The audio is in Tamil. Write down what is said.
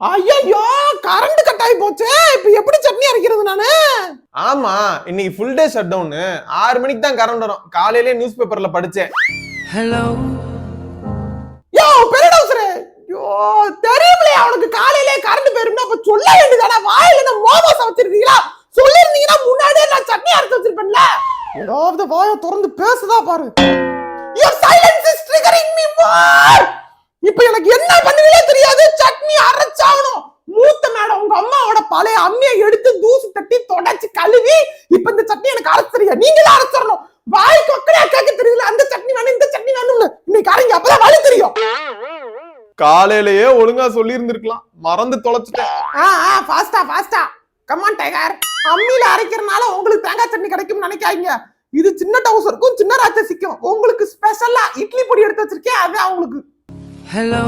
ஐயோ கரண்ட் கட் ஆகி போச்சு. இப்ப எப்படி சட்னி அரைக்கிறது நானு? ஆமா, இன்னைக்கு ஃபுல் டே ஷட் டவுன். 6 மணிக்கு தான் கரண்ட் வரும். காலையிலே நியூஸ் பேப்பர்ல படிச்சேன். ஹலோ யோ பெரியடவுசரே, யோ தெரியுமில்லையா அவனுக்கு காலையிலே கரண்ட் போயிருந்தா அப்ப சொல்ல வேண்டியதானே? வாயில என்ன மோமோஸ் வச்சிருக்கீங்களா? சொல்லிருந்தீங்கன்னா முன்னாடியே நான் சட்னி அரைச்சு வச்சிருப்பேன்ல. ஏதாவது வாயை திறந்து பேசுதா பாரு. Your silence is triggering me more. இப்ப எனக்கு என்ன பண்ணுவீங்களே தெரியாது. சட்னி அரைச்சாகணும். மூத்த மேடம் உங்க அம்மாவோட பழைய அம்மியை எடுத்து தூசு தட்டி தொடச்சு கழுவி இப்ப இந்த சட்னி எனக்கு அரைச்சறியா? நீங்களே அரைச்சிடணும். வாய்க்கு ஒக்கடையா கேட்க தெரியல. அந்த சட்னி வேணும் இந்த சட்னி வேணும்னு இன்னைக்கு அரைங்க, அப்பதான் வழி தெரியும். காலையிலேயே ஒழுங்கா சொல்லி இருந்திருக்கலாம், மறந்து தொலைச்சிட்டேன். ஃபாஸ்டா கம் ஆன் டைகர். அம்மியில அரைக்கிறனால உங்களுக்கு தேங்காய் சட்னி கிடைக்கும்னு நினைக்காதீங்க. இது சின்ன டவுசருக்கும் சின்ன ராட்சசிக்கும். உங்களுக்கு ஸ்பெஷலா இட்லி பொடி எடுத்து வச்சிருக்கேன், அது அவங்களுக்கு. ஹலோ